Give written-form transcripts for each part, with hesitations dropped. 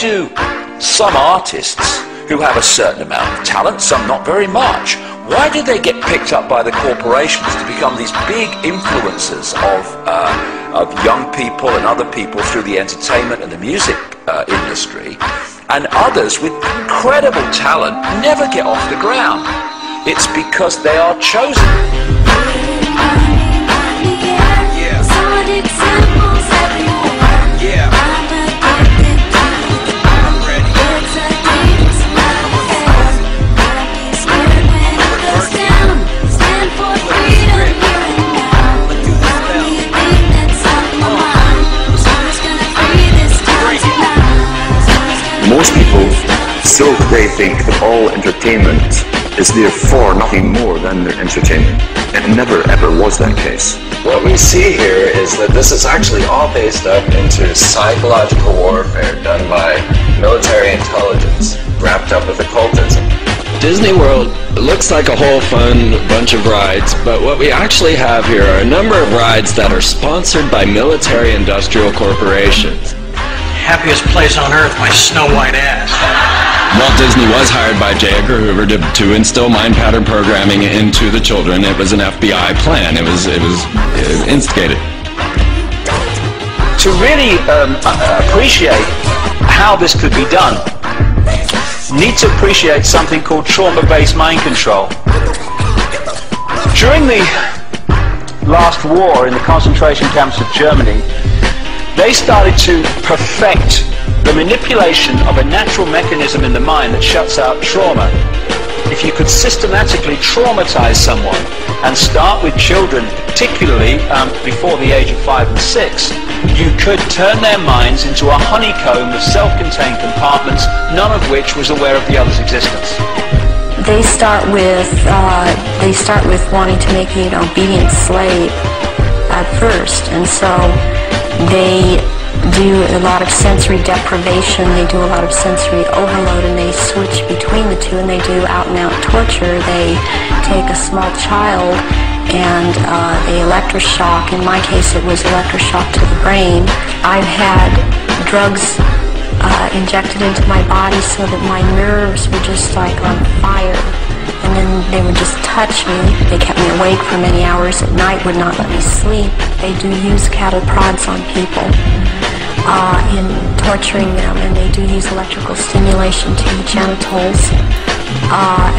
do some artists who have a certain amount of talent, some not very much, why do they get picked up by the corporations to become these big influencers of young people and other people through the entertainment and the music industry, and others with incredible talent never get off the ground? It's because they are chosen. Most people still today think that all entertainment is therefore nothing more than their entertainment. It never ever was that case. What we see here is that this is actually all based up into psychological warfare done by military intelligence wrapped up with occultism. Disney World looks like a whole fun bunch of rides, but what we actually have here are a number of rides that are sponsored by military-industrial corporations. Happiest place on earth, my snow white ass. Walt Disney was hired by J. Edgar Hoover to instill mind pattern programming into the children. It was an FBI plan. It was instigated. To really appreciate how this could be done, need to appreciate something called trauma-based mind control. During the last war in the concentration camps of Germany, they started to perfect the manipulation of a natural mechanism in the mind that shuts out trauma. If you could systematically traumatize someone and start with children, particularly before the age of 5 and 6, you could turn their minds into a honeycomb of self-contained compartments, none of which was aware of the other's existence. They start with wanting to make me an obedient slave at first, and so they do a lot of sensory deprivation, they do a lot of sensory overload, and they switch between the two, and they do out-and-out torture. They take a small child and they electroshock. In my case, it was electroshock to the brain. I've had drugs injected into my body so that my nerves were just like on fire. And then they would just touch me. They kept me awake for many hours at night, would not let me sleep. They do use cattle prods on people in torturing them, and they do use electrical stimulation to the genitals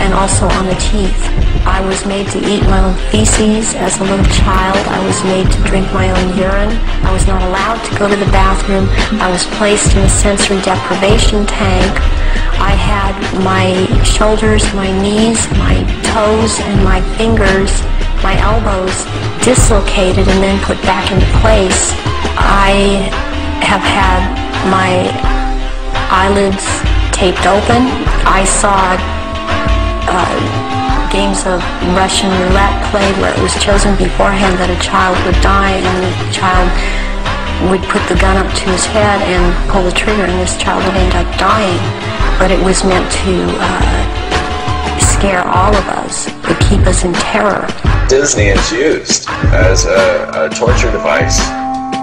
and also on the teeth. I was made to eat my own feces as a little child. I was made to drink my own urine. I was not allowed to go to the bathroom. I was placed in a sensory deprivation tank. I had my shoulders, my knees, my toes, and my fingers, my elbows dislocated and then put back into place. I have had my eyelids taped open. I saw games of Russian roulette played where it was chosen beforehand that a child would die, and the child would put the gun up to his head and pull the trigger, and this child would end up dying. But it was meant to scare all of us, to keep us in terror. Disney is used as a torture device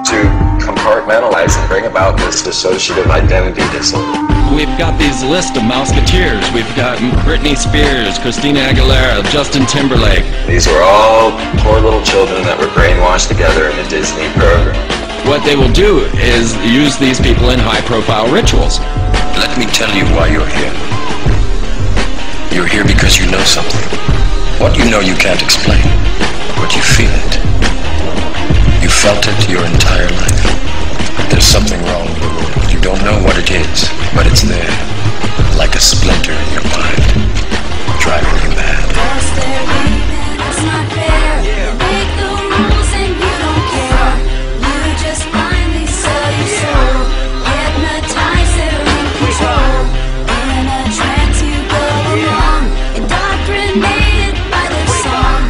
to compartmentalize and bring about this dissociative identity disorder. We've got these list of Mouseketeers. We've got Britney Spears, Christina Aguilera, Justin Timberlake. These were all poor little children that were brainwashed together in a Disney program. What they will do is use these people in high-profile rituals. Let me tell you why you're here. You're here because you know something. What you know you can't explain, but you feel it. You felt it your entire life. There's something wrong with the world. You don't know what it is, but it's there, like a splinter in your mind, driving you mad. It's not fair. You make the rules and you don't care. You just blindly sell your soul, hypnotize their in control. In a trance you go along, indoctrinated by their song.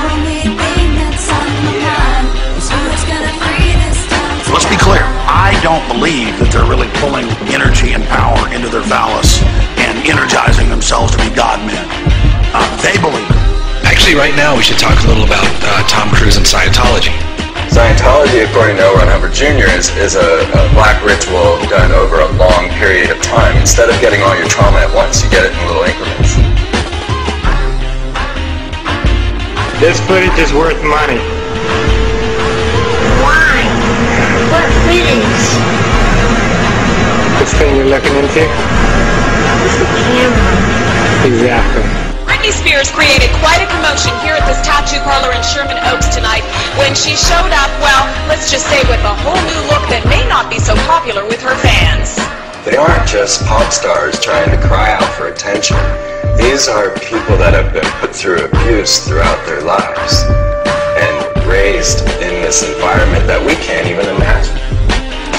Only thing that's on the mind is who's gonna free this town. Let's be clear. I don't believe that they're really pulling energy and power into their phallus and energizing themselves to be God-men. They believe it. Actually, right now we should talk a little about Tom Cruise and Scientology. Scientology, according to L. Ron Hubbard Jr., is a black ritual done over a long period of time. Instead of getting all your trauma at once, you get it in little increments. This footage is worth money. Why? What footage? This thing you're looking into? What's the camera? Exactly. Britney Spears created quite a commotion here at this tattoo parlor in Sherman Oaks tonight when she showed up, well, let's just say with a whole new look that may not be so popular with her fans. They aren't just pop stars trying to cry out for attention. These are people that have been put through abuse throughout their lives and raised in this environment that we can't even imagine.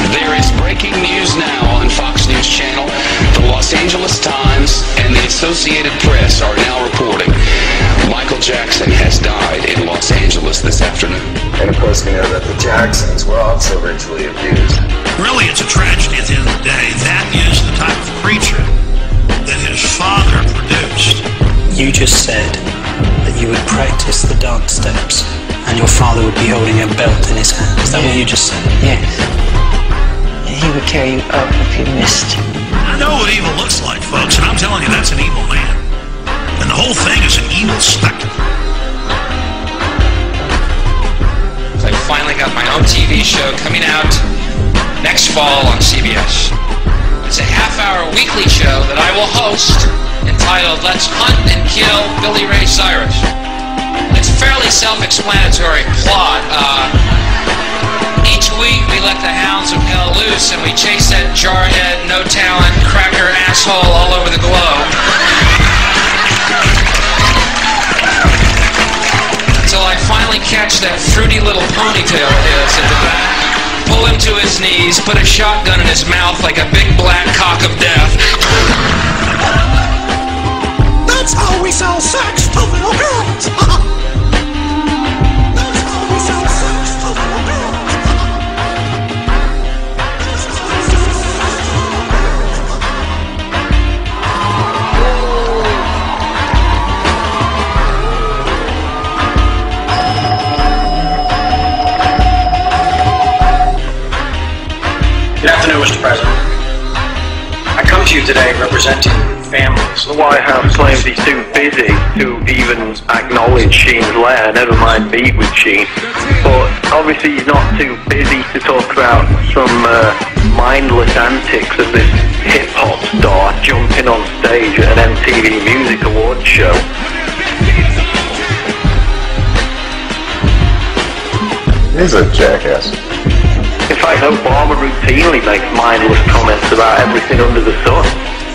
There is breaking news now on Fox News Channel. The Los Angeles Times and the Associated Press are now reporting Michael Jackson has died in Los Angeles this afternoon. And of course we know that the Jacksons were also ritually abused. Really, it's a tragedy at the end of the day. That is the type of creature that his father produced. You just said that you would practice the dance steps and your father would be holding a belt in his hand. Is that what you just said? Yes. He would carry you up if you missed. I know what evil looks like, folks, and I'm telling you, that's an evil man. And the whole thing is an evil spectacle. I finally got my own TV show coming out next fall on CBS. It's a half-hour weekly show that I will host entitled Let's Hunt and Kill Billy Ray Cyrus. It's a fairly self-explanatory plot. Each week we let the hounds of hell loose and we chase that jarhead, no-talent, cracker asshole all over the globe. Until I finally catch that fruity little ponytail of his at the back, pull him to his knees, put a shotgun in his mouth like a big black cock of death. That's how we sell sex to little girls. That's how we sell sex to little girls. Good afternoon, Mr. President. I come to you today representing families. The White House claims he's too busy to even acknowledge Sheen's letter, never mind meet with Sheen. But obviously he's not too busy to talk about some mindless antics of this hip-hop star jumping on stage at an MTV Music Awards show. He's a jackass. In fact, Obama routinely makes mindless comments about everything under the sun.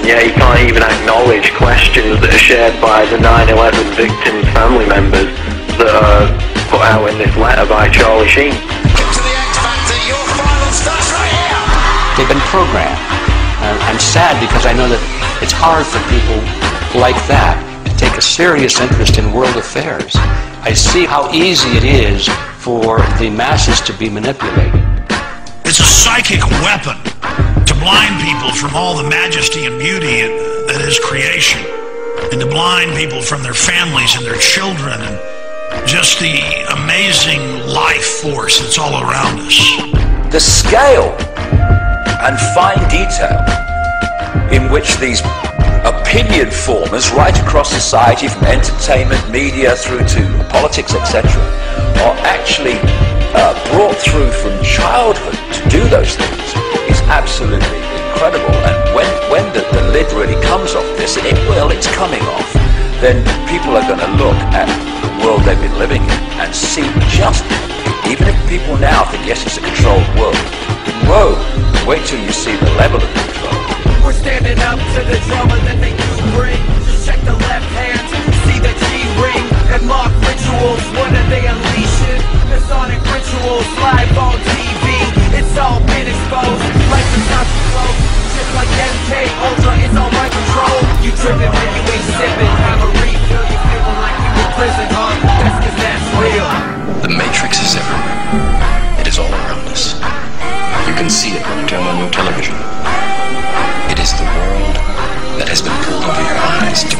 Yeah, he can't even acknowledge questions that are shared by the 9/11 victims' family members that are put out in this letter by Charlie Sheen. They've been programmed. I'm sad because I know that it's hard for people like that to take a serious interest in world affairs. I see how easy it is for the masses to be manipulated. It's a psychic weapon to blind people from all the majesty and beauty that is creation, and to blind people from their families and their children and just the amazing life force that's all around us. The scale and fine detail in which these opinion formers right across society, from entertainment, media through to politics, etc., are actually brought through from childhood to do those things is absolutely incredible. And when the lid really comes off this, and it's coming off, then people are going to look at the world they've been living in and see just, even if people now think, yes, it's a controlled world, whoa, wait till you see the level of control. We're standing up to the drama that they do bring. Just check the left hand, see the G-ring and mock rituals. What are they unleashing? Masonic rituals live on TV. It's all been exposed. Like the constant flow, just like MK Ultra is on my control. You tripping when you ain't sipping. I'm a refill. You feeling like you in prison, huh? That's 'cause that's real. The Matrix is everywhere. It is all around us. You can see it when you turn on your television. It is the world that has been pulled over your eyes to